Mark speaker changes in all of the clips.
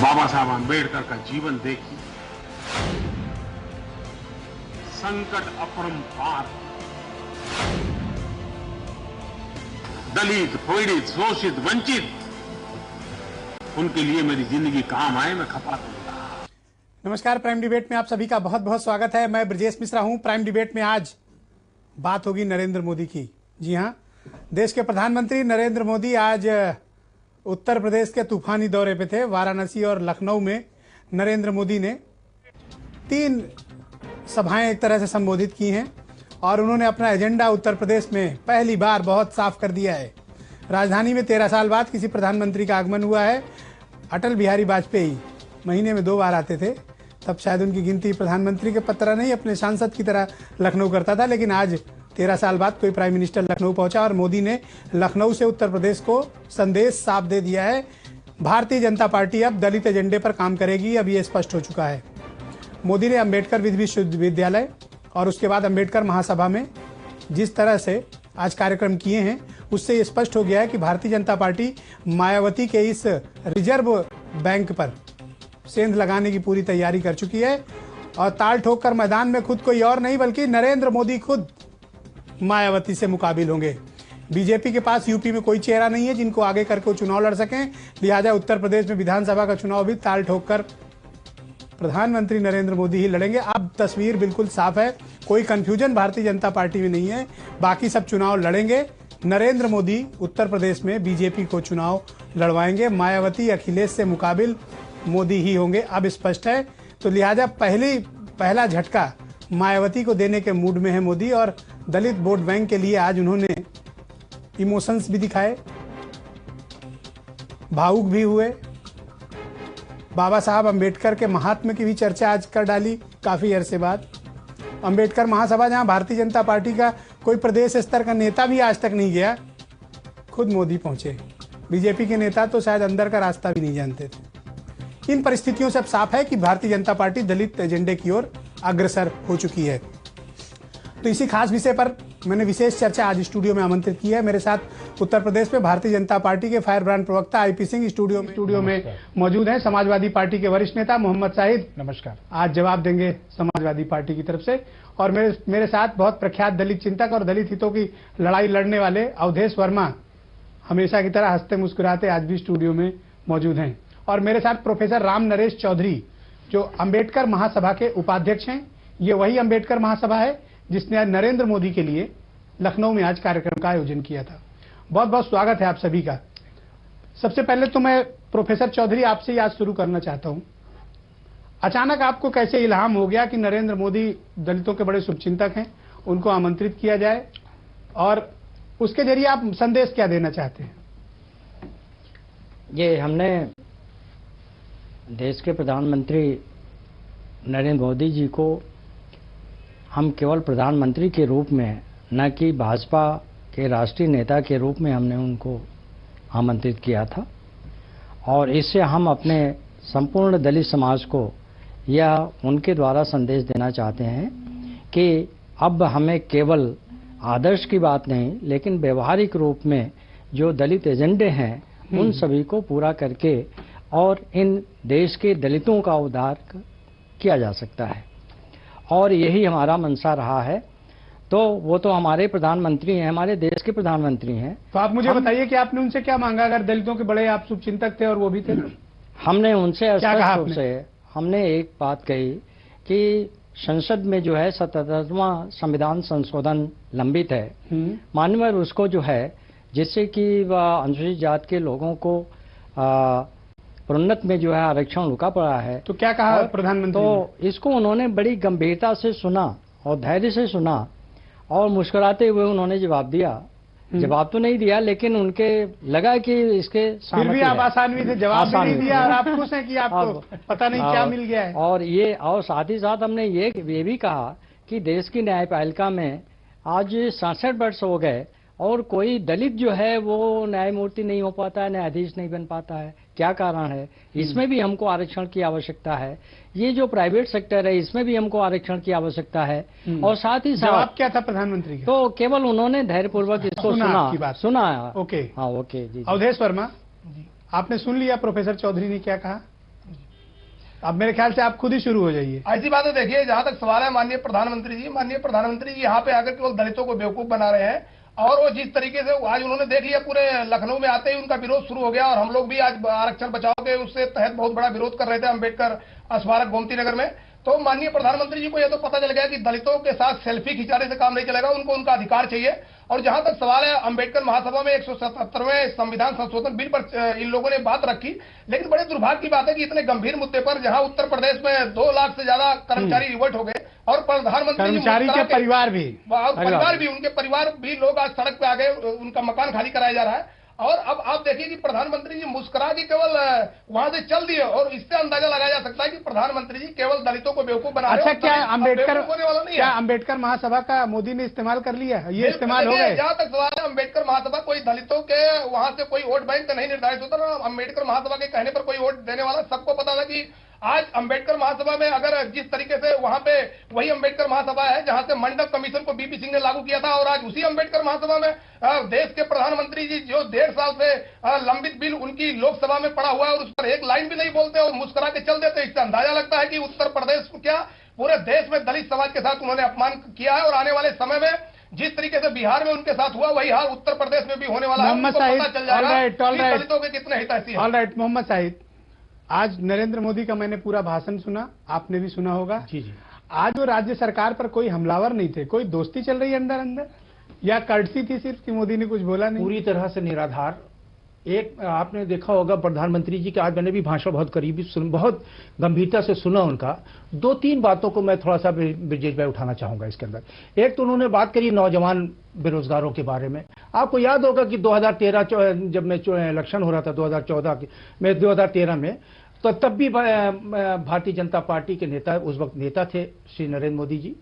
Speaker 1: बाबा साहब आम्बेडकर का जीवन देखिए, संकट अपरंपार, दलित, पीड़ित, शोषित, वंचित, उनके लिए मेरी जिंदगी काम आए, मैं खपा दूंगा।
Speaker 2: नमस्कार, प्राइम डिबेट में आप सभी का बहुत बहुत स्वागत है। मैं ब्रजेश मिश्रा हूं। प्राइम डिबेट में आज बात होगी नरेंद्र मोदी की। जी हां, देश के प्रधानमंत्री नरेंद्र मोदी आज उत्तर प्रदेश के तूफानी दौरे पे थे। वाराणसी और लखनऊ में नरेंद्र मोदी ने 3 सभाएं एक तरह से संबोधित की हैं और उन्होंने अपना एजेंडा उत्तर प्रदेश में पहली बार बहुत साफ कर दिया है। राजधानी में 13 साल बाद किसी प्रधानमंत्री का आगमन हुआ है। अटल बिहारी वाजपेयी महीने में 2 बार आते थे, तब शायद उनकी गिनती प्रधानमंत्री के पत्र नहीं अपने सांसद की तरह लखनऊ करता था, लेकिन आज 13 साल बाद कोई प्राइम मिनिस्टर लखनऊ पहुंचा और मोदी ने लखनऊ से उत्तर प्रदेश को संदेश साफ दे दिया है। भारतीय जनता पार्टी अब दलित एजेंडे पर काम करेगी, अब ये स्पष्ट हो चुका है। मोदी ने अंबेडकर विश्वविद्यालय और उसके बाद अंबेडकर महासभा में जिस तरह से आज कार्यक्रम किए हैं, उससे ये स्पष्ट हो गया है कि भारतीय जनता पार्टी मायावती के इस रिजर्व बैंक पर सेंध लगाने की पूरी तैयारी कर चुकी है और ताल ठोक कर मैदान में खुद कोई और नहीं बल्कि नरेंद्र मोदी खुद मायावती से मुकाबिल होंगे। बीजेपी के पास यूपी में कोई चेहरा नहीं है जिनको आगे करके चुनाव लड़ सकें, लिहाजा उत्तर प्रदेश में विधानसभा का चुनाव भी ताल ठोक कर प्रधानमंत्री नरेंद्र मोदी ही लड़ेंगे। अब तस्वीर बिल्कुल साफ है, कोई कंफ्यूजन भारतीय जनता पार्टी में नहीं है। बाकी सब चुनाव लड़ेंगे, नरेंद्र मोदी उत्तर प्रदेश में बीजेपी को चुनाव लड़वाएंगे। मायावती अखिलेश से मुकाबिल मोदी ही होंगे, अब स्पष्ट है। तो लिहाजा पहला झटका मायावती को देने के मूड में है मोदी और दलित वोट बैंक के लिए आज उन्होंने इमोशंस भी दिखाए, भावुक भी हुए। बाबा साहब अंबेडकर के महात्म्य की भी चर्चा आज कर डाली काफी अरसे बाद। अंबेडकर महासभा जहां भारतीय जनता पार्टी का कोई प्रदेश स्तर का नेता भी आज तक नहीं गया, खुद मोदी पहुंचे। बीजेपी के नेता तो शायद अंदर का रास्ता भी नहीं जानते थे। इन परिस्थितियों से अब साफ है कि भारतीय जनता पार्टी दलित एजेंडे की ओर अग्रसर हो चुकी है। तो इसी खास विषय पर मैंने विशेष चर्चा आज स्टूडियो में आमंत्रित की है। मेरे साथ उत्तर प्रदेश में भारतीय जनता पार्टी के फायर ब्रांड प्रवक्ता आईपी सिंह स्टूडियो में मौजूद हैं। समाजवादी पार्टी के वरिष्ठ नेता मोहम्मद शाहिद, नमस्कार, आज जवाब देंगे समाजवादी पार्टी की तरफ से। और मेरे साथ बहुत प्रख्यात दलित चिंतक और दलित हितों की लड़ाई लड़ने वाले अवधेश वर्मा, हमेशा की तरह हंसते मुस्कुराते आज भी स्टूडियो में मौजूद हैं। और मेरे साथ प्रोफेसर राम नरेश चौधरी, जो अंबेडकर महासभा के उपाध्यक्ष हैं। ये वही अंबेडकर महासभा है जिसने आज नरेंद्र मोदी के लिए लखनऊ में आज कार्यक्रम का आयोजन किया था। बहुत बहुत स्वागत है आप सभी का। सबसे पहले तो मैं प्रोफेसर चौधरी आपसे ही आज शुरू करना चाहता हूं। अचानक आपको कैसे इल्हाम हो गया कि नरेंद्र मोदी दलितों के बड़े शुभचिंतक हैं, उनको आमंत्रित किया जाए और उसके जरिए आप संदेश क्या देना चाहते हैं?
Speaker 3: ये हमने देश के प्रधानमंत्री नरेंद्र मोदी जी को हम केवल प्रधानमंत्री के रूप में, न कि भाजपा के राष्ट्रीय नेता के रूप में हमने उनको आमंत्रित किया था। और इससे हम अपने संपूर्ण दलित समाज को यह उनके द्वारा संदेश देना चाहते हैं कि अब हमें केवल आदर्श की बात नहीं, लेकिन व्यवहारिक रूप में जो दलित एजेंडे हैं उन सभी को पूरा करके और इन देश के दलितों का उद्धार किया जा सकता है। और यही हमारा मंशा रहा है। तो वो तो हमारे प्रधानमंत्री हैं, हमारे देश के प्रधानमंत्री हैं।
Speaker 2: तो आप मुझे बताइए कि आपने उनसे क्या मांगा? अगर दलितों के बड़े आप शुभचिंतक थे और वो भी थे,
Speaker 3: हमने उनसे स्पष्ट रूप से हमने एक बात कही कि संसद में जो है 77वां संविधान संशोधन लंबित है, माननीय उसको जो है जिससे कि अनुसूचित जाति के लोगों को प्रोन्नत में जो है आरक्षण रुका पड़ा है।
Speaker 2: तो क्या कहा प्रधानमंत्री?
Speaker 3: तो इसको उन्होंने बड़ी गंभीरता से सुना और धैर्य से सुना और मुस्कुराते हुए उन्होंने जवाब दिया। जवाब तो नहीं दिया, लेकिन उनके लगा कि इसके
Speaker 2: फिर भी आप आसानी से जवाब भी नहीं दिया और आप खुश हैं कि आपको पता नहीं क्या मिल गया है।
Speaker 3: और साथ ही साथ हमने ये भी कहा कि देश की न्यायपालिका में आज 67 वर्ष हो गए और कोई दलित जो है वो न्यायमूर्ति नहीं हो पाता है, न्यायाधीश नहीं बन पाता है। क्या कारण है? इसमें भी हमको आरक्षण की आवश्यकता है। ये जो प्राइवेट सेक्टर है इसमें भी हमको आरक्षण की आवश्यकता है। और साथ ही साथ
Speaker 2: जवाब क्या था प्रधानमंत्री का?
Speaker 3: तो केवल उन्होंने धैर्यपूर्वक इसको सुना।
Speaker 2: ओके
Speaker 3: हाँ, ओके जी।
Speaker 2: अवधेश वर्मा, आपने सुन लिया प्रोफेसर चौधरी ने क्या कहा? अब मेरे ख्याल से आप खुद ही शुरू हो जाइए।
Speaker 4: ऐसी बात है, देखिए जहां तक सवाल है माननीय प्रधानमंत्री जी यहाँ पे आकर केवल दलितों को बेवकूफ बना रहे हैं। और वो जिस तरीके से आज उन्होंने देख लिया, पूरे लखनऊ में आते ही उनका विरोध शुरू हो गया। और हम लोग भी आज आरक्षण बचाओ के उससे तहत बहुत बड़ा विरोध कर रहे थे अम्बेडकर स्मारक गोमती नगर में। तो माननीय प्रधानमंत्री जी को यह तो पता चल गया कि दलितों के साथ सेल्फी खिंचाने से काम नहीं चलेगा, उनको उनका अधिकार चाहिए। और जहां तक सवाल है अम्बेडकर महासभा में 177वें संविधान संशोधन बिल पर इन लोगों ने बात रखी, लेकिन बड़े दुर्भाग्य की बात है कि इतने गंभीर मुद्दे पर जहां उत्तर प्रदेश में 2 लाख से ज्यादा कर्मचारी रिवोल्ट हो गए और प्रधानमंत्री
Speaker 2: कर्मचारी के परिवार भी
Speaker 4: उनके परिवार भी लोग आज सड़क पे आ गए, उनका मकान खाली कराया जा रहा है। और अब आप देखिए कि प्रधानमंत्री जी मुस्कुरा के केवल वहां से चल दिए और इससे अंदाजा लगाया जा सकता है कि प्रधानमंत्री जी केवल दलितों को बेवकूफ बना रहे हैं।
Speaker 2: अच्छा, क्या अम्बेडकर महासभा का मोदी ने इस्तेमाल कर लिया? ये इस्तेमाल हो गए?
Speaker 4: जहां तक सवाल है अम्बेडकर महासभा कोई दलितों के वहां से कोई वोट बैंक नहीं निर्धारित होता ना, अम्बेडकर महासभा के कहने पर कोई वोट देने वाला। सबको पता था कि आज अम्बेडकर महासभा में अगर जिस तरीके से वहां पे वही अम्बेडकर महासभा है जहां से मंडल कमीशन को बीपी सिंह ने लागू किया था, और आज उसी अम्बेडकर महासभा में देश के प्रधानमंत्री जी जो 1.5 साल से लंबित बिल उनकी लोकसभा में पड़ा हुआ है और उस पर एक लाइन भी नहीं बोलते और मुस्कुरा के चल देते। इससे अंदाजा लगता है कि उत्तर प्रदेश को क्या पूरे देश में दलित समाज के साथ उन्होंने अपमान किया है। और आने वाले समय में जिस तरीके से बिहार में उनके साथ हुआ वही हाल उत्तर प्रदेश में भी होने वाला है।
Speaker 2: मोहम्मद साहिब,
Speaker 4: पता चल जाएगा दलितों के कितने हितैषी हैं।
Speaker 2: ऑलराइट मोहम्मद साहिब, आज नरेंद्र मोदी का मैंने पूरा भाषण सुना, आपने भी सुना होगा।
Speaker 3: जी जी।
Speaker 2: आज वो राज्य सरकार पर कोई हमलावर नहीं थे, कोई दोस्ती चल रही है अंदर अंदर, या कर्टसी थी सिर्फ कि मोदी ने कुछ बोला नहीं?
Speaker 5: पूरी तरह से निराधार। एक आपने देखा होगा प्रधानमंत्री जी के, आज मैंने भी भाषण बहुत करीबी बहुत गंभीरता से सुना उनका। 2-3 बातों को मैं थोड़ा सा ब्रिजेश भाई उठाना चाहूंगा इसके अंदर। एक तो उन्होंने बात करी नौजवान बेरोजगारों के बारे में। आपको याद होगा कि 2013 जब मैं इलेक्शन हो रहा था 2013 में, तो तब भी भारतीय जनता पार्टी के नेता, उस वक्त नेता थे श्री नरेंद्र मोदी जी,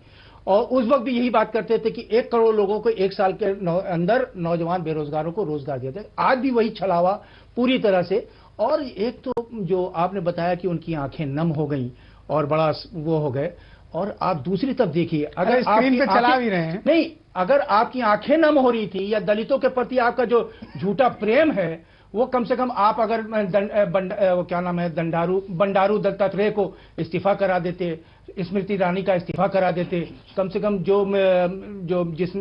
Speaker 5: और उस वक्त भी यही बात करते थे कि 1 करोड़ लोगों को 1 साल के अंदर नौजवान बेरोजगारों को रोजगार दिया जाए। आज भी वही छलावा पूरी तरह से। और एक तो जो आपने बताया कि उनकी आंखें नम हो गई और बड़ा वो हो गए। और आप दूसरी तरफ देखिए, अगर
Speaker 2: स्क्रीन पे चला भी रहे हैं,
Speaker 5: नहीं, अगर आपकी आंखें नम हो रही थी या दलितों के प्रति आपका जो झूठा प्रेम है वो कम से कम आप अगर क्या नाम है बंडारू दत्तात्रेय को इस्तीफा करा देते, स्मृति ईरानी का इस्तीफा करा देते, कम से कम जो जिस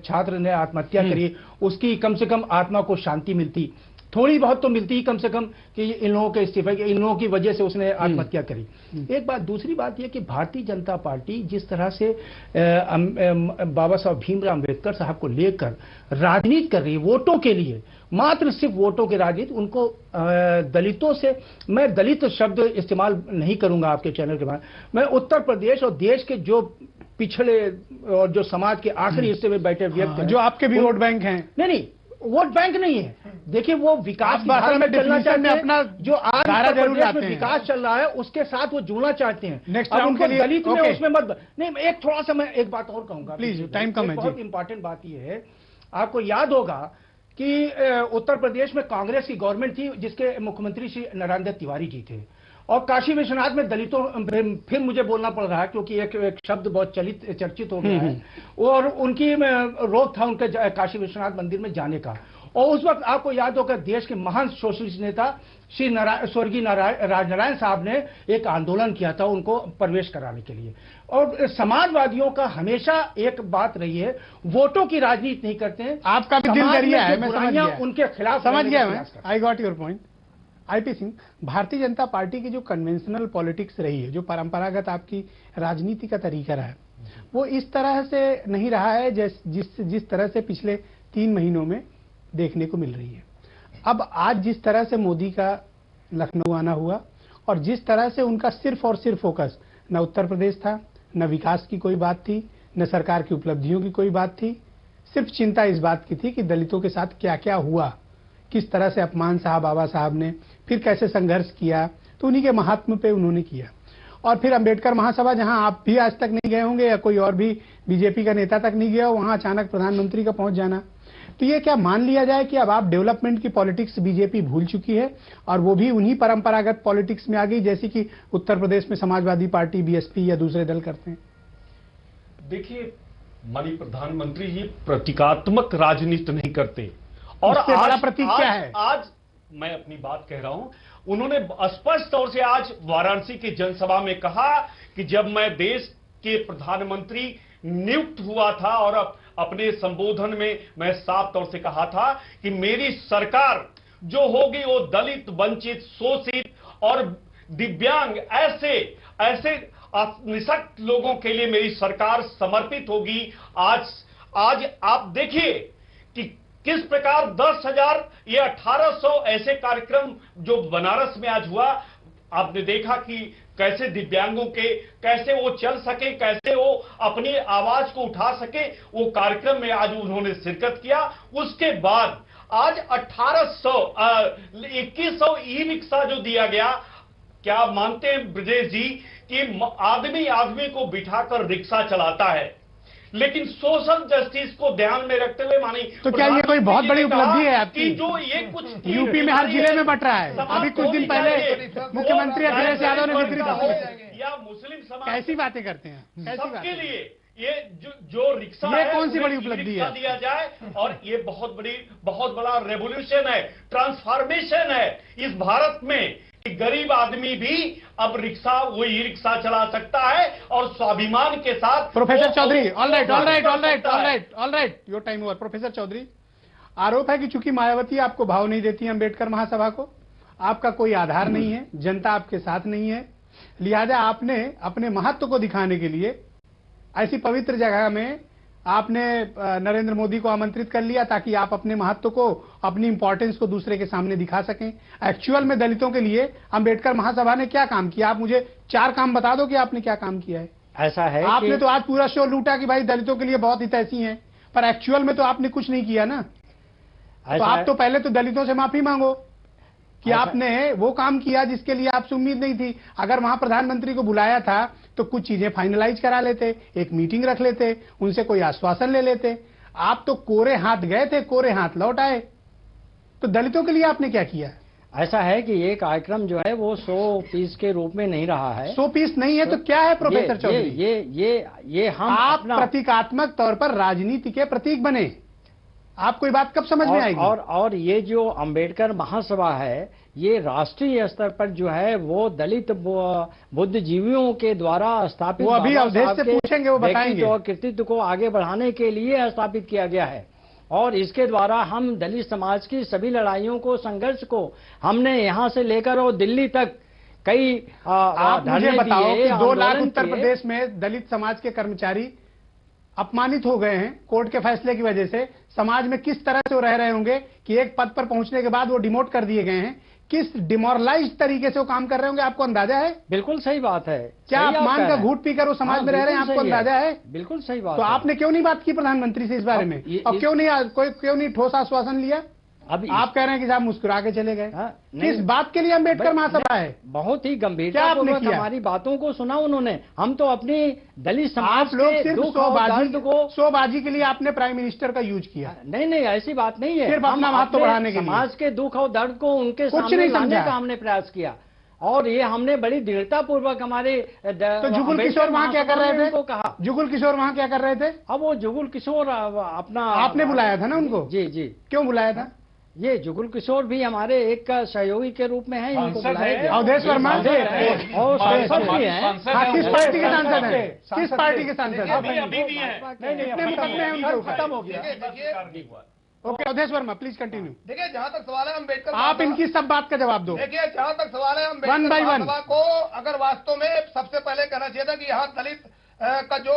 Speaker 5: छात्र ने आत्महत्या करी उसकी कम से कम आत्मा को शांति मिलती, थोड़ी बहुत तो मिलती ही कम से कम कि इन लोगों के इस्तीफे, इन लोगों की वजह से उसने आत्महत्या करी। एक बात। दूसरी बात यह कि भारतीय जनता पार्टी जिस तरह से बाबा साहब भीमराव अम्बेडकर साहब को लेकर राजनीति कर रही है, वोटों के लिए, मात्र सिर्फ वोटों की राजनीति, उनको दलितों से, मैं दलित शब्द इस्तेमाल नहीं करूंगा आपके चैनल के बाद, मैं उत्तर प्रदेश और देश के जो पिछड़े और जो समाज के आखिरी हिस्से में बैठे व्यक्ति हैं,
Speaker 2: जो आपके भी वोट बैंक हैं।
Speaker 5: नहीं, वोट बैंक नहीं है। देखिए, वो विकास की धारा में चलना चाहते हैं, अपना जो आज उत्तर प्रदेश में विकास चल रहा है उसके साथ वो जुड़ना चाहते हैं।
Speaker 2: नेक्स्ट
Speaker 5: अब
Speaker 2: राउंड
Speaker 5: उनको
Speaker 2: के लिए
Speaker 5: दलित में उसमें मत नहीं। एक थोड़ा सा मैं एक बात और कहूंगा
Speaker 2: प्लीज, टाइम कम है।
Speaker 5: बहुत इंपॉर्टेंट बात ये है, आपको याद होगा कि उत्तर प्रदेश में कांग्रेस की गवर्नमेंट थी जिसके मुख्यमंत्री श्री नारायण दत्त तिवारी जी थे, और काशी विश्वनाथ में दलितों, फिर मुझे बोलना पड़ रहा है क्योंकि एक शब्द बहुत चर्चित हो गया है, और उनकी रोक था उनके काशी विश्वनाथ मंदिर में जाने का। और उस वक्त आपको याद होगा देश के महान सोशलिस्ट नेता श्री स्वर्गीय राजनारायण साहब ने एक आंदोलन किया था उनको प्रवेश कराने के लिए। और समाजवादियों का हमेशा एक बात रही है, वोटों की राजनीति नहीं करते हैं।
Speaker 2: आपका भी दिल दरिया है, मैं समझ गया,
Speaker 5: उनके खिलाफ
Speaker 2: समझ गया मैं। I got your point. IP Singh, Bharatiya Janata party की जो कन्वेंशनल पॉलिटिक्स रही है, जो परंपरागत आपकी राजनीति का तरीका रहा है, वो इस तरह से नहीं रहा है जिस तरह से पिछले 3 महीनों में देखने को मिल रही है। अब आज जिस तरह से मोदी का लखनऊ आना हुआ और जिस तरह से उनका सिर्फ और सिर्फ फोकस न उत्तर प्रदेश था, न विकास की कोई बात थी, न सरकार की उपलब्धियों की कोई बात थी, सिर्फ चिंता इस बात की थी कि दलितों के साथ क्या क्या हुआ, किस तरह से अपमान साहब बाबा साहब ने फिर कैसे संघर्ष किया, तो उन्हीं के महात्म पे उन्होंने किया। और फिर अंबेडकर महासभा, जहां आप भी आज तक नहीं गए होंगे या कोई और भी बीजेपी का नेता तक नहीं गया हो, वहां अचानक प्रधानमंत्री का पहुंच जाना, तो ये क्या मान लिया जाए कि अब आप डेवलपमेंट की पॉलिटिक्स बीजेपी भूल चुकी है और वो भी उन्हीं परंपरागत पॉलिटिक्स में आ गई जैसी कि उत्तर प्रदेश में समाजवादी पार्टी, बीएसपी या दूसरे दल करते हैं?
Speaker 6: देखिए, माननीय प्रधानमंत्री जी प्रतीकात्मक राजनीति नहीं करते। और
Speaker 2: बड़ा प्रतीक क्या है?
Speaker 6: आज मैं अपनी बात कह रहा हूं, उन्होंने स्पष्ट तौर से आज वाराणसी की जनसभा में कहा कि जब मैं देश के प्रधानमंत्री नियुक्त हुआ था और अपने संबोधन में मैं साफ तौर से कहा था कि मेरी सरकार जो होगी वो दलित, वंचित, शोषित और दिव्यांग ऐसे निःशक्त लोगों के लिए मेरी सरकार समर्पित होगी। आज आप देखिए कि किस प्रकार 10,000 या 1,800 ऐसे कार्यक्रम जो बनारस में आज हुआ, आपने देखा कि कैसे दिव्यांगों के कैसे वो चल सके, कैसे वो अपनी आवाज को उठा सके, वो कार्यक्रम में आज उन्होंने शिरकत किया। उसके बाद आज 2100 ई रिक्शा जो दिया गया, क्या मानते हैं ब्रजेश जी कि आदमी को बिठाकर रिक्शा चलाता है, लेकिन सोशल जस्टिस को ध्यान में रखते हुए मानी।
Speaker 2: तो क्या ये कोई बहुत बड़ी उपलब्धि है आपकी?
Speaker 6: कि जो ये कुछ
Speaker 2: यूपी में हर जिले में बट रहा है। अभी कुछ दिन पहले मुख्यमंत्री अखिलेश यादव ने वितरित किया।
Speaker 6: या मुस्लिम समाज
Speaker 2: कैसी बातें करते हैं, कैसी
Speaker 6: सबके
Speaker 2: बातें?
Speaker 6: लिए ये जो रिक्शा
Speaker 2: ये
Speaker 6: है,
Speaker 2: कौन सी
Speaker 6: उन्हें
Speaker 2: बड़ी उपलब्धि
Speaker 6: रिक्शा
Speaker 2: है?
Speaker 6: दिया जाए, और ये बहुत बड़ा रेवोल्यूशन है, ट्रांसफॉर्मेशन है इस भारत में कि गरीब आदमी भी अब वो ई रिक्शा चला सकता है और स्वाभिमान के साथ।
Speaker 2: Professor Chaudhary, all right, your time over. Professor Chaudhary, आरोप है कि चूंकि मायावती आपको भाव नहीं देती अंबेडकर महासभा को, आपका कोई आधार नहीं है, जनता आपके साथ नहीं है, लिहाजा आपने अपने महत्व को दिखाने के लिए ऐसी पवित्र जगह में आपने नरेंद्र मोदी को आमंत्रित कर लिया ताकि आप अपने महत्व को, अपनी इंपॉर्टेंस को दूसरे के सामने दिखा सकें। एक्चुअल में दलितों के लिए अंबेडकर महासभा ने क्या काम किया? आप मुझे 4 काम बता दो कि आपने क्या काम किया है।
Speaker 3: ऐसा है
Speaker 2: आपने तो आज पूरा शो लूटा कि भाई दलितों के लिए बहुत हितैषी हैं, पर एक्चुअल में तो आपने कुछ नहीं किया ना। तो आप तो पहले तो दलितों से माफी मांगो कि आपने वो काम किया जिसके लिए आपसे उम्मीद नहीं थी। अगर वहां प्रधानमंत्री को बुलाया था तो कुछ चीजें फाइनलाइज करा लेते, एक मीटिंग रख लेते, उनसे कोई आश्वासन ले लेते। आप तो कोरे हाथ गए थे, कोरे हाथ लौट आए। तो दलितों के लिए आपने क्या किया?
Speaker 3: ऐसा है कि ये कार्यक्रम जो है वो 100 पीस के रूप में नहीं रहा है।
Speaker 2: 100 पीस नहीं है तो क्या है प्रोफेसर चौधरी?
Speaker 3: ये हम
Speaker 2: आप प्रतीकात्मक तौर पर राजनीति के प्रतीक बने। आपको ये बात कब समझ में आएगी?
Speaker 3: और ये जो अंबेडकर महासभा है, ये राष्ट्रीय स्तर पर जो है वो दलित बुद्धिजीवियों के द्वारा स्थापित,
Speaker 2: वो अभी अवधेश से पूछेंगे, वो बताएंगे,
Speaker 3: और कृतित्व को आगे बढ़ाने के लिए स्थापित किया गया है। और इसके द्वारा हम दलित समाज की सभी लड़ाइयों को, संघर्ष को हमने यहाँ से लेकर और दिल्ली तक कई
Speaker 2: आप मुझे बताओ कि 2 लाख उत्तर प्रदेश में दलित समाज के कर्मचारी अपमानित हो गए हैं कोर्ट के फैसले की वजह से। समाज में किस तरह से वो रह रहे होंगे कि एक पद पर पहुंचने के बाद वो डिमोट कर दिए गए हैं, किस डिमोरलाइज तरीके से वो काम कर रहे होंगे, आपको अंदाजा है?
Speaker 3: बिल्कुल सही बात है।
Speaker 2: क्या अपमान का घूट पीकर वो समाज में रह रहे हैं, आपको अंदाजा है?
Speaker 3: बिल्कुल सही बात।
Speaker 2: तो आपने क्यों नहीं बात की प्रधानमंत्री से इस बारे में? और क्यों नहीं ठोस आश्वासन लिया?
Speaker 3: अब
Speaker 2: आप कह रहे हैं कि साहब मुस्कुरा के चले गए। किस बात के लिए अंबेडकर महासभा है?
Speaker 3: बहुत ही गंभीरतापूर्वक हमारी बातों को सुना उन्होंने। हम तो अपनी दलित समाज
Speaker 2: लोग सिर्फ शोबाजी के लिए आपने प्राइम मिनिस्टर का यूज किया।
Speaker 3: नहीं, ऐसी बात नहीं है।
Speaker 2: सिर्फ अपना महत्व बढ़ाने के लिए
Speaker 3: समाज के दुख और दर्द को उनके सामने लाने का हमने प्रयास किया, और ये हमने बड़ी दृढ़तापूर्वक हमारे।
Speaker 2: तो जुगुल किशोर वहाँ क्या कर रहे थे? कहा जुगुल किशोर वहाँ क्या कर रहे थे?
Speaker 3: अब वो जुगुल किशोर अपना,
Speaker 2: आपने बुलाया था ना उनको?
Speaker 3: जी।
Speaker 2: क्यों बुलाया था?
Speaker 3: ये जुगुल किशोर भी हमारे एक सहयोगी के रूप में है। इनको
Speaker 2: अवधेश वर्मा और
Speaker 3: सांसद भी हैं।
Speaker 2: किस पार्टी के सांसद हैं? किस पार्टी के सांसद?
Speaker 6: अभी भी है।
Speaker 2: नहीं, खत्म हो गया। Okay, Awadhesh Verma please continue.
Speaker 4: देखिए, जहां तक सवाल है अंबेडकर,
Speaker 2: आप इनकी सब बात का जवाब दो।
Speaker 4: देखिए, जहां तक सवाल है अंबेडकर महासभा को, अगर वास्तव में सबसे पहले कहना चाहिए था कि यहाँ दलित का जो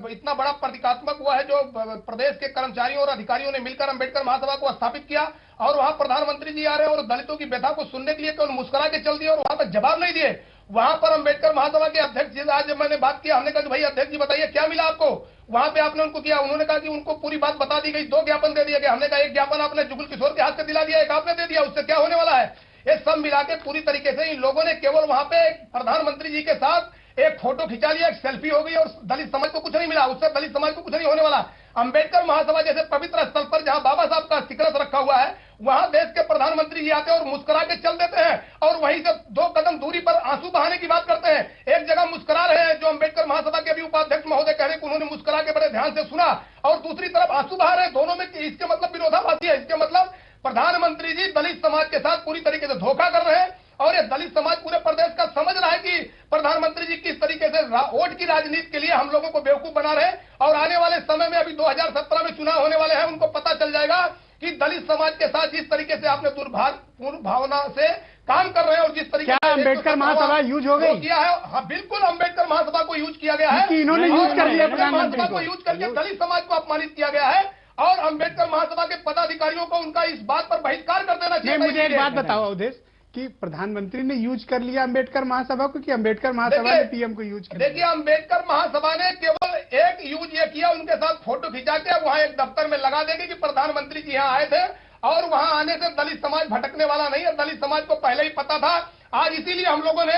Speaker 4: इतना बड़ा प्रतीकात्मक हुआ है, जो प्रदेश के कर्मचारियों और अधिकारियों ने मिलकर अंबेडकर महासभा को स्थापित किया, और वहां प्रधानमंत्री जी आ रहे हैं और दलितों की व्यथा को सुनने के लिए केवल मुस्कुरा के चल दिए और वहां पर जवाब नहीं दिए। वहां पर अंबेडकर महासभा के अध्यक्ष जी, आज जब मैंने बात किया, हमने कहा कि भाई अध्यक्ष जी बताइए क्या मिला आपको? वहां पे आपने उनको किया, उन्होंने कहा कि उनको पूरी बात बता दी गई, 2 ज्ञापन दे दिए गए। हमने कहा एक ज्ञापन आपने जुगुल किशोर के हाथ से दिला दिया, एक आपने दे दिया, उससे क्या होने वाला है? ये सब मिला के पूरी तरीके से इन लोगों ने केवल वहां पे प्रधानमंत्री जी के साथ एक फोटो खिंचा लिया, एक सेल्फी हो गई और दलित समाज को कुछ नहीं मिला, उससे दलित समाज को कुछ नहीं होने वाला। अंबेडकर महासभा जैसे पवित्र स्थल पर जहां बाबा साहब का शिखरस रखा हुआ है, वहां देश के प्रधानमंत्री जी आते हैं और मुस्कुरा के चल देते हैं, और वहीं से 2 कदम दूरी पर आंसू बहाने की बात करते हैं। एक जगह मुस्कुरा रहे हैं, जो अंबेडकर महासभा के अभी उपाध्यक्ष महोदय कह रहे हैं कि उन्होंने मुस्कुरा के बड़े ध्यान से सुना, और दूसरी तरफ आंसू बहा रहे हैं। दोनों में इसके मतलब विरोधाभासी है। इसके मतलब प्रधानमंत्री जी दलित समाज के साथ पूरी तरीके से धोखा कर रहे हैं, और ये दलित समाज पूरे प्रदेश का समझ रहा है कि प्रधानमंत्री जी किस तरीके से वोट की राजनीति के लिए हम लोगों को बेवकूफ बना रहे हैं। और आने वाले समय में, अभी 2017 में चुनाव होने वाले हैं, उनको पता चल जाएगा कि दलित समाज के साथ जिस तरीके से आपने दुर्भावपूर्ण भावना से काम कर रहे हैं और जिस तरीके
Speaker 2: क्या अम्बेडकर महासभा यूज हो गई
Speaker 4: किया है। हाँ, बिल्कुल अम्बेडकर महासभा को यूज किया गया है,
Speaker 2: इन्होंने यूज कर लिया
Speaker 4: महासभा को यूज करके दलित समाज को अपमानित किया गया है। और अम्बेडकर महासभा के पदाधिकारियों को उनका इस बात पर बहिष्कार कर देना चाहिए।
Speaker 2: मुझे एक बात बताओ अवधेश कि प्रधानमंत्री ने यूज कर लिया अम्बेडकर महासभा को कि अम्बेडकर महासभा ने पीएम को यूज कर लिया?
Speaker 4: देखिए, अम्बेडकर महासभा ने केवल एक यूज ये किया, उनके साथ फोटो खिंचा के वहां एक दफ्तर में लगा देंगे कि प्रधानमंत्री जी यहाँ आए थे, और वहां आने से दलित समाज भटकने वाला नहीं है। दलित समाज को पहले ही पता था। आज इसीलिए हम लोगों ने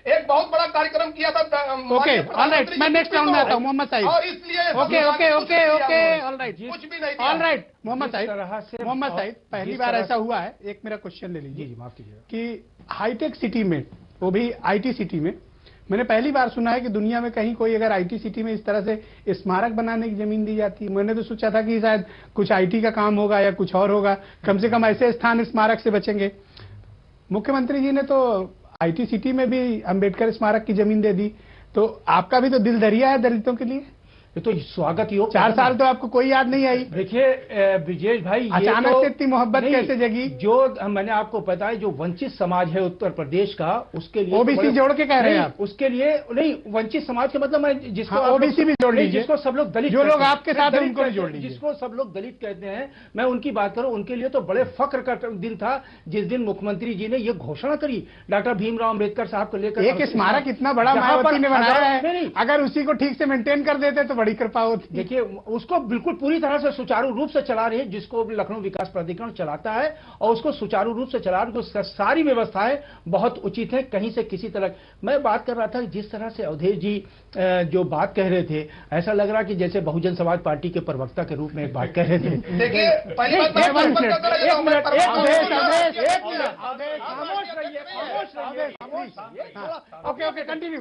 Speaker 4: एक बहुत बड़ा कार्यक्रम किया था।
Speaker 2: ओके, ऑलराइट, मैं नेक्स्ट राउंड में आता हूं। मोहम्मद साहिब,
Speaker 4: और इसलिए
Speaker 2: ओके, ऑलराइट,
Speaker 4: कुछ भी नहीं,
Speaker 2: ऑलराइट। मोहम्मद साहिब, पहली बार ऐसा हुआ है, एक मेरा क्वेश्चन ले लीजिए।
Speaker 5: जी, माफ कीजिएगा।
Speaker 2: कि हाईटेक सिटी में, वो भी आईटी सिटी में, मैंने पहली बार सुना है कि दुनिया में कहीं कोई अगर आईटी सिटी में इस तरह से स्मारक बनाने की जमीन दी जाती है। मैंने तो सोचा था कि शायद कुछ आईटी का काम होगा या कुछ और होगा, कम से कम ऐसे स्थान स्मारक से बचेंगे। मुख्यमंत्री जी ने तो आईटी सिटी में भी अंबेडकर स्मारक की जमीन दे दी, तो आपका भी तो दिल दरिया है दलितों के लिए।
Speaker 5: ये तो स्वागत योग
Speaker 2: 4 साल तो आपको कोई याद नहीं आई।
Speaker 5: देखिए ब्रिजेश भाई,
Speaker 2: अचानक से इतनी मोहब्बत कैसे जगी?
Speaker 5: जो मैंने आपको बताया, जो वंचित समाज है उत्तर प्रदेश का, उसके लिए
Speaker 2: ओबीसी जोड़ के कह रहे हैं आप?
Speaker 5: उसके लिए नहीं, वंचित समाज के मतलब मैं जिसको
Speaker 2: ओबीसी भी जोड़ लीजिए,
Speaker 5: जिसको सब लोग दलित,
Speaker 2: जो लोग आपके साथ हैं उनको भी जोड़ लीजिए,
Speaker 5: जिसको सब लोग दलित कहते हैं, मैं उनकी बात करूं। उनके लिए तो बड़े फख्र का दिन था जिस दिन मुख्यमंत्री जी ने ये घोषणा करी डॉक्टर भीमराव अम्बेडकर साहब को लेकर।
Speaker 2: एक स्मारक इतना बड़ा मायावती ने बनाया है, अगर उसी को ठीक से मेंटेन कर देते तो बड़ी कृपा होती।
Speaker 5: देखिए, उसको बिल्कुल पूरी तरह से सुचारू रूप से चला रही है, जिसको लखनऊ विकास प्राधिकरण चलाता है, और उसको सुचारू रूप से चला रही है। सारी व्यवस्थाएं बहुत उचित है, कहीं से किसी तरह। मैं बात कर रहा था जिस तरह से अवधेश जी जो बात कह रहे थे, ऐसा लग रहा कि जैसे बहुजन समाज पार्टी के प्रवक्ता के रूप में एक बात कह रहे थे।
Speaker 4: देखिए, पहली बात,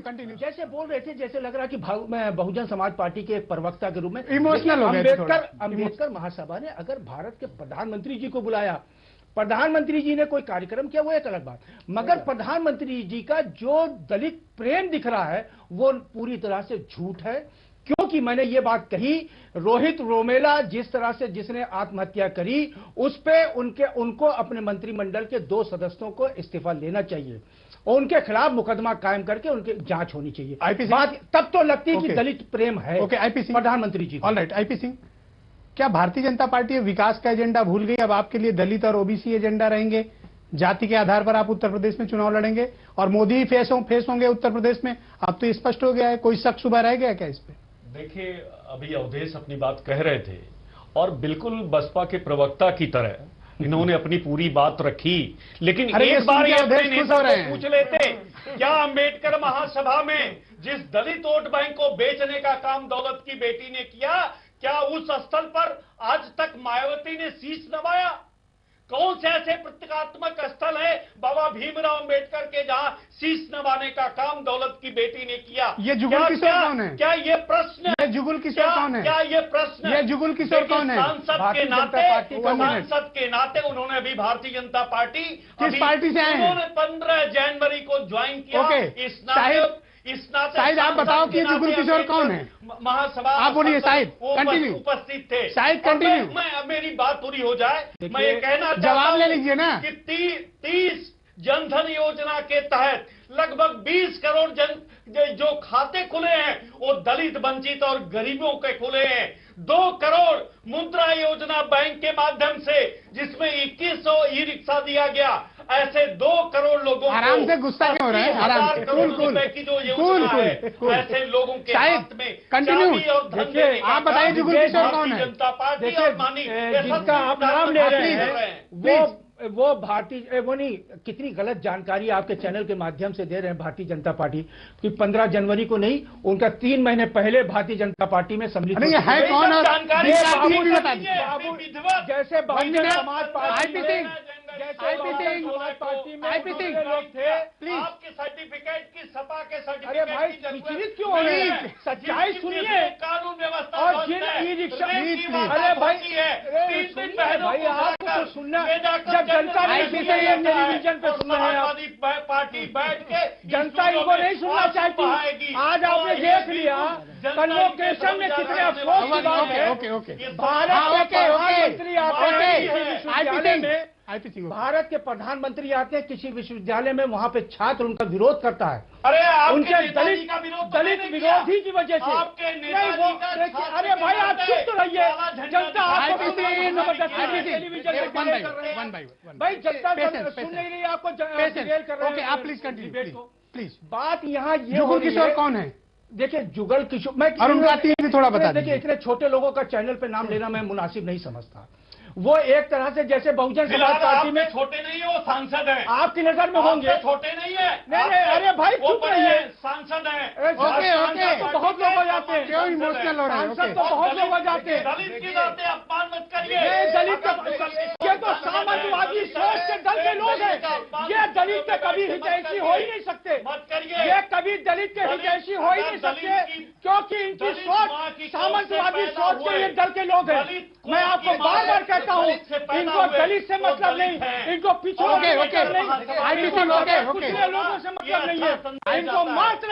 Speaker 2: कंटिन्यू।
Speaker 5: जैसे बोल रहे थे, जैसे लग रहा कि बहुजन समाज पार्टी के एक प्रवक्ता के रूप में
Speaker 2: इमोशनल हो गए।
Speaker 5: अम्बेडकर महासभा ने अगर भारत के प्रधानमंत्री जी को बुलाया, प्रधानमंत्री जी ने कोई कार्यक्रम किया, वो एक अलग बात, मगर प्रधानमंत्री जी का जो दलित प्रेम दिख रहा है वो पूरी तरह से झूठ है। क्योंकि मैंने ये बात कही, रोहित रोमेला जिस तरह से जिसने आत्महत्या करी, उस पे उनको अपने मंत्रिमंडल के 2 सदस्यों को इस्तीफा लेना चाहिए और उनके खिलाफ मुकदमा कायम करके उनकी जांच होनी चाहिए।
Speaker 2: आईपी
Speaker 5: बात तब तो लगती है कि दलित प्रेम है।
Speaker 2: ओके, आईपी सिंह,
Speaker 5: प्रधानमंत्री जी।
Speaker 2: ऑलराइट, आईपी सिंह, क्या भारतीय जनता पार्टी विकास का एजेंडा भूल गई? अब आपके लिए दलित और ओबीसी एजेंडा रहेंगे? जाति के आधार पर आप उत्तर प्रदेश में चुनाव लड़ेंगे और मोदी ही फेस होंगे उत्तर प्रदेश में? अब तो स्पष्ट हो गया है, कोई शक शुबह रह गया क्या इस पे?
Speaker 6: देखिए, अभी अवधेश अपनी बात कह रहे थे और बिल्कुल बसपा के प्रवक्ता की तरह इन्होंने अपनी पूरी बात रखी, लेकिन एक बार ये अपने नेता को पूछ लेते, क्या अंबेडकर महासभा में जिस दलित वोट बैंक को बेचने का काम दौलत की बेटी ने किया, क्या उस स्थल पर आज तक मायावती ने शीश नवाया? कौन से ऐसे प्रतीकात्मक स्थल है बाबा भीमराव अंबेडकर के जहां शीश नवाने का काम दौलत की बेटी ने किया?
Speaker 2: ये जुगुल किशोर कौन है?
Speaker 6: क्या ये प्रश्न,
Speaker 2: ये जुगुल किशोर कौन है?
Speaker 6: क्या ये प्रश्न,
Speaker 2: ये जुगुल किशोर कौन है?
Speaker 6: सांसद के नाते उन्होंने अभी भारतीय जनता पार्टी,
Speaker 2: किस पार्टी से आए हैं?
Speaker 6: उन्होंने 15 जनवरी को ज्वाइन किया।
Speaker 2: ओके,
Speaker 6: इस नाते
Speaker 2: शायद आप बताओ कि जुगुल किशोर कौन है?
Speaker 6: महासभा
Speaker 2: आप बोलिए शायद, कंटिन्यू,
Speaker 6: उपस्थित थे।
Speaker 2: शायद कंटिन्यू।
Speaker 6: मैं मेरी बात पूरी हो जाए, मैं ये कहना
Speaker 2: जवाब ले लीजिए ना
Speaker 6: कि 30 जनधन योजना के तहत लगभग 20 करोड़ जो खाते खुले हैं वो दलित, वंचित और गरीबों के खुले हैं। 2 करोड़ मुद्रा योजना बैंक के माध्यम से, जिसमें 2100 ई रिक्शा दिया गया। ऐसे 2 करोड़ लोगों को,
Speaker 2: आराम से गुस्सा क्यों हो रहा है? आराम से,
Speaker 6: करोड़ रुपए की जो योजना है, ऐसे लोगों के हाथ में चाबी और धन देने का
Speaker 2: आप बताइए जुगुल किशोर कौन है?
Speaker 6: जनता पार्टी और मानी
Speaker 5: जिसका आप नाम ले रहे हैं वो भारतीय, वो नहीं, कितनी गलत जानकारी आपके चैनल के माध्यम से दे रहे हैं भारतीय जनता पार्टी कि 15 जनवरी को नहीं, उनका 3 महीने पहले भारतीय जनता पार्टी में सम्मिलित
Speaker 2: है। कौन
Speaker 6: जानकारी
Speaker 5: जैसे बहुजन समाज पार्टी में लोग थे,
Speaker 6: आपके सर्टिफिकेट की, सपा के सर्टिफिकेट।
Speaker 5: अरे भाई, विचलित क्यों हो रहे हैं? सच्चाई सुनिए।
Speaker 6: कानून व्यवस्था
Speaker 5: और जिन ई रिक्शा, अरे भाई,
Speaker 6: 3 दिन पहले
Speaker 5: भाई आप आपको सुनना, जब जनता नहीं सुन रही है टेलीविजन पे सुन रहे हैं आप,
Speaker 6: पार्टी बैठ के
Speaker 5: जनता इनको नहीं सुनना चाहती। आज आपने देख लिया कन्वोकेशन में कितने अफसोस की बात है। भारत के प्रधानमंत्री आते हैं, भारत के प्रधानमंत्री आते हैं किसी विश्वविद्यालय में, वहां पे छात्र उनका विरोध करता है।
Speaker 6: अरे
Speaker 5: उनके दलित विरोधी की वजह से नहीं वो, अरे भाई आप चुप तो रहिए, जनता आपको टेलीविजन भाई जनता सुन नहीं रही, आपको कर रहे हैं।
Speaker 2: आप प्लीज कंटिन्यू प्लीज।
Speaker 5: बात यहाँ ये
Speaker 2: जुगल किशोर कौन है?
Speaker 5: देखिए जुगल किशोर, मैं
Speaker 2: अरुण गाती भी थोड़ा बता
Speaker 5: देखिए, इतने छोटे लोगों का चैनल पे नाम लेना मैं मुनासिब नहीं समझता। वो एक तरह से जैसे बहुजन समाज पार्टी में
Speaker 6: छोटे नहीं है, वो सांसद है,
Speaker 5: आपकी नजर में होंगे,
Speaker 6: छोटे नहीं है।
Speaker 5: नहीं, अरे भाई चुप रहिए,
Speaker 6: सांसद है।
Speaker 5: बहुत लोग हो जाते हैं,
Speaker 2: क्यों इमोशनल हो रहे हैं?
Speaker 5: सांसद तो बहुत लोग हो जाते हैं।
Speaker 6: दलित की बातें अपमान मत करिए।
Speaker 5: दलित ये तो सामंतवादी सोच के दल के लोग हैं, ये दलित के कभी हितैषी हो ही नहीं सकते,
Speaker 6: मत करिए।
Speaker 5: ये कभी दलित के हितैषी हो ही नहीं सकते, क्योंकि इनकी सोच सामंतवादी सोच के ये दल के लोग हैं। मैं आपको बार बार कहता हूँ, इनको दलित से मतलब नहीं, इनको पिछड़ों से मतलब नहीं, पिछड़े लोगों से मतलब नहीं है, इनको मात्र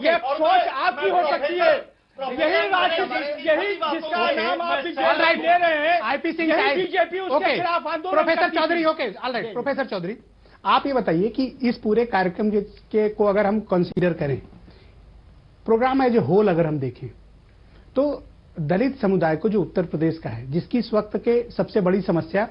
Speaker 5: ये सोच आपकी हो सकती है। यही राष्ट्र, यही जिसका नाम आप ले रहे हैं,
Speaker 2: आईपी सिंह,
Speaker 5: बीजेपी उसके खिलाफ आंदोलन।
Speaker 2: Professor Chaudhary, okay all right, professor Chaudhary आप ये बताइए कि इस पूरे कार्यक्रम के को अगर हम कंसीडर करें, प्रोग्राम एज ए होल अगर हम देखें, तो दलित समुदाय को जो उत्तर प्रदेश का है, जिसकी इस वक्त के सबसे बड़ी समस्या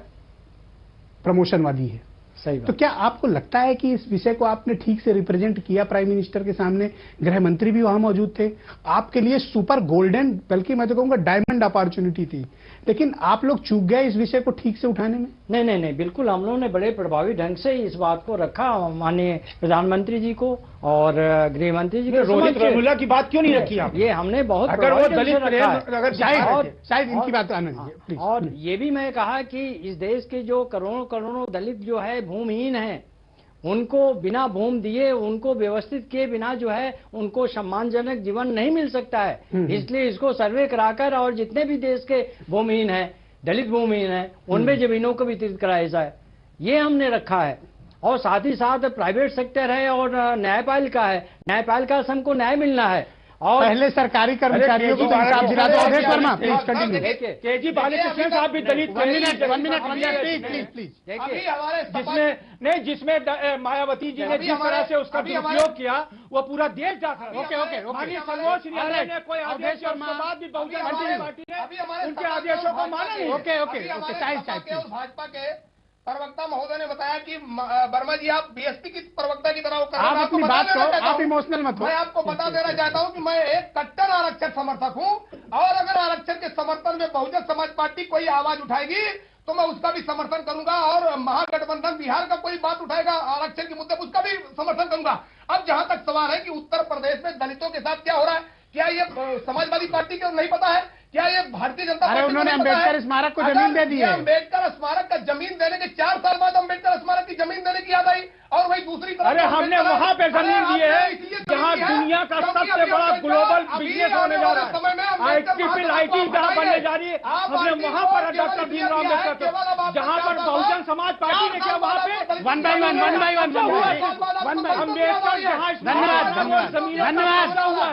Speaker 2: प्रमोशनवादी है,
Speaker 3: सही
Speaker 2: तो क्या आपको लगता है कि इस विषय को आपने ठीक से रिप्रेजेंट किया? प्राइम मिनिस्टर के सामने गृह मंत्री भी वहां मौजूद थे, आपके लिए सुपर गोल्डन, बल्कि मैं तो कहूंगा डायमंड अपॉर्चुनिटी थी, लेकिन आप लोग चूक गए इस विषय को ठीक से उठाने में।
Speaker 3: नहीं, बिल्कुल हम लोगों ने बड़े प्रभावी ढंग से इस बात को रखा, माननीय प्रधानमंत्री जी को और गृह मंत्री जी को।
Speaker 5: रोहित वेमुला की बात क्यों नहीं रखी आप?
Speaker 3: ये हमने बहुत,
Speaker 5: अगर वो दलित अगर
Speaker 2: शायद इनकी बात आनंद,
Speaker 3: और ये भी मैं कहा कि इस देश के जो करोड़ों दलित जो है भूमिहीन हैं, उनको बिना भूमि दिए, उनको व्यवस्थित किए बिना जो है उनको सम्मानजनक जीवन नहीं मिल सकता है। इसलिए इसको सर्वे कराकर और जितने भी देश के भूमिहीन हैं, दलित भूमिहीन हैं, उनमें जमीनों को वितरित कराया जाए, ये हमने रखा है। और साथ ही साथ प्राइवेट सेक्टर है और न्यायपालिका है, न्यायपालिका से हमको न्याय मिलना है। और
Speaker 2: पहले सरकारी कर्मचारियों को इंसाफ दिला दो। Awadhesh Verma please continue.
Speaker 5: K G Balakrishnan साहब भी दलित,
Speaker 2: वन मिनट प्लीज।
Speaker 5: जिसमें मायावती जी ने जिस तरह से उसका उपयोग किया, वो पूरा देश जाता है।
Speaker 2: ओके
Speaker 5: सर्वोच्च न्यायालय ने कोई आदेश और उसके बाद भी बहुजन समाज पार्टी ने उनके आदेशों को माना नहीं।
Speaker 2: ओके
Speaker 4: भाजपा के प्रवक्ता महोदय ने बताया कि वर्मा जी आप बीएसपी की प्रवक्ता की तरह
Speaker 2: आप अपनी बात को, आप इमोशनल मत हो।
Speaker 4: मैं आपको बता देना चाहता हूं कि मैं एक कट्टर आरक्षण समर्थक हूं, और अगर आरक्षण के समर्थन में बहुजन समाज पार्टी कोई आवाज उठाएगी तो मैं उसका भी समर्थन करूंगा, और महागठबंधन बिहार का कोई बात उठाएगा आरक्षण के मुद्दे पर, उसका भी समर्थन करूंगा। अब जहां तक सवाल है कि उत्तर प्रदेश में दलितों के साथ क्या हो रहा है, क्या ये समाजवादी पार्टी को नहीं पता है? क्या ये भारतीय जनता पार्टी?
Speaker 2: उन्होंने अम्बेडकर स्मारक को जमीन दे दी है।
Speaker 4: अम्बेडकर स्मारक का जमीन देने के 4 साल बाद अम्बेडकर स्मारक की जमीन देने की याद आई, और वही दूसरी तरफ
Speaker 5: अरे हमने वहां पे जमीन दी है जहां दुनिया का सबसे बड़ा ग्लोबल बिजनेस होने जा रहा है, आईटी जहां बनने जा रही है, हमने वहां पर डॉक्टर भीमराव अम्बेडकर, जहां पर बहुजन समाज पार्टी ने किया, वहां पे
Speaker 2: वन बाय वन
Speaker 5: अम्बेडकर जहां
Speaker 2: धन्यवाद।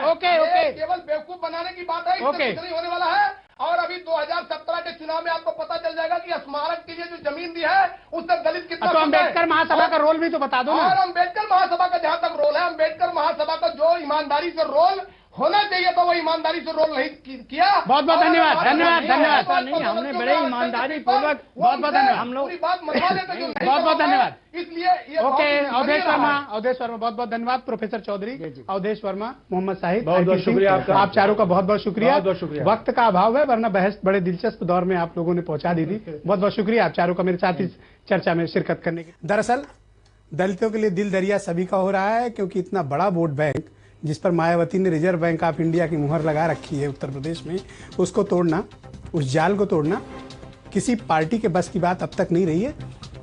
Speaker 2: ओके
Speaker 4: केवल बेवकूफ बनाने की बात है, इससे नहीं होने वाला है। और अभी 2017 के चुनाव में आपको पता चल जाएगा कि स्मारक के लिए जो जमीन दी है उससे दलित कितना।
Speaker 2: तो अम्बेडकर महासभा का रोल भी तो बता दो ना।
Speaker 4: और अम्बेडकर महासभा का जहां तक रोल है, अम्बेडकर महासभा का जो ईमानदारी से रोल होना चाहिए था, वो ईमानदारी से रोल नहीं किया।
Speaker 2: बहुत बहुत धन्यवाद।
Speaker 3: नहीं, हमने बड़े ईमानदारी पूर्वक,
Speaker 2: बहुत धन्यवाद,
Speaker 4: हम लोग बात मनवा लेते हैं।
Speaker 2: बहुत बहुत धन्यवाद।
Speaker 4: इसलिए
Speaker 2: ओके अवधेश वर्मा बहुत बहुत धन्यवाद। प्रोफेसर चौधरी, अवधेश वर्मा, मोहम्मद साहिद,
Speaker 5: बहुत बहुत शुक्रिया आपका,
Speaker 2: आप चारों का बहुत बहुत शुक्रिया। वक्त का अभाव है, वरना बहस बड़े दिलचस्प दौर में आप लोगों ने पहुंचा दी थी। बहुत बहुत शुक्रिया आप चारों का मेरे साथ इस चर्चा में शिरकत करने के। दरअसल दलितों के लिए दिल दरिया सभी का हो रहा है, क्योंकि इतना बड़ा वोट बैंक जिस पर मायावती ने रिजर्व बैंक ऑफ इंडिया की मुहर लगा रखी है उत्तर प्रदेश में, उसको तोड़ना, उस जाल को तोड़ना किसी पार्टी के बस की बात अब तक नहीं रही है।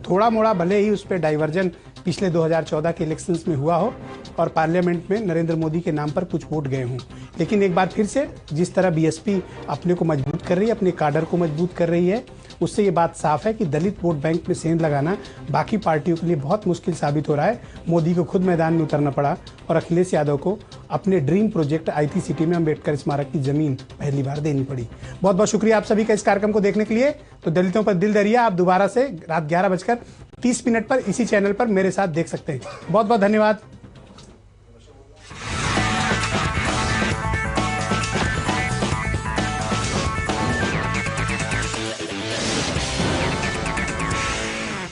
Speaker 2: थोड़ा मोड़ा भले ही उस पर डाइवर्जन पिछले 2014 के इलेक्शंस में हुआ हो और पार्लियामेंट में नरेंद्र मोदी के नाम पर कुछ वोट गए हों, लेकिन एक बार फिर से जिस तरह बीएसपी अपने को मजबूत कर रही है, अपने काडर को मजबूत कर रही है, उससे ये बात साफ है कि दलित वोट बैंक में सेंध लगाना बाकी पार्टियों के लिए बहुत मुश्किल साबित हो रहा है। मोदी को खुद मैदान में उतरना पड़ा और अखिलेश यादव को अपने ड्रीम प्रोजेक्ट IT सिटी में अम्बेडकर स्मारक की जमीन पहली बार देनी पड़ी। बहुत बहुत शुक्रिया आप सभी का इस कार्यक्रम को देखने के लिए। तो दलितों पर दिल दरिया आप दोबारा से रात 11:30 पर इसी चैनल पर मेरे साथ देख सकते हैं। बहुत बहुत धन्यवाद।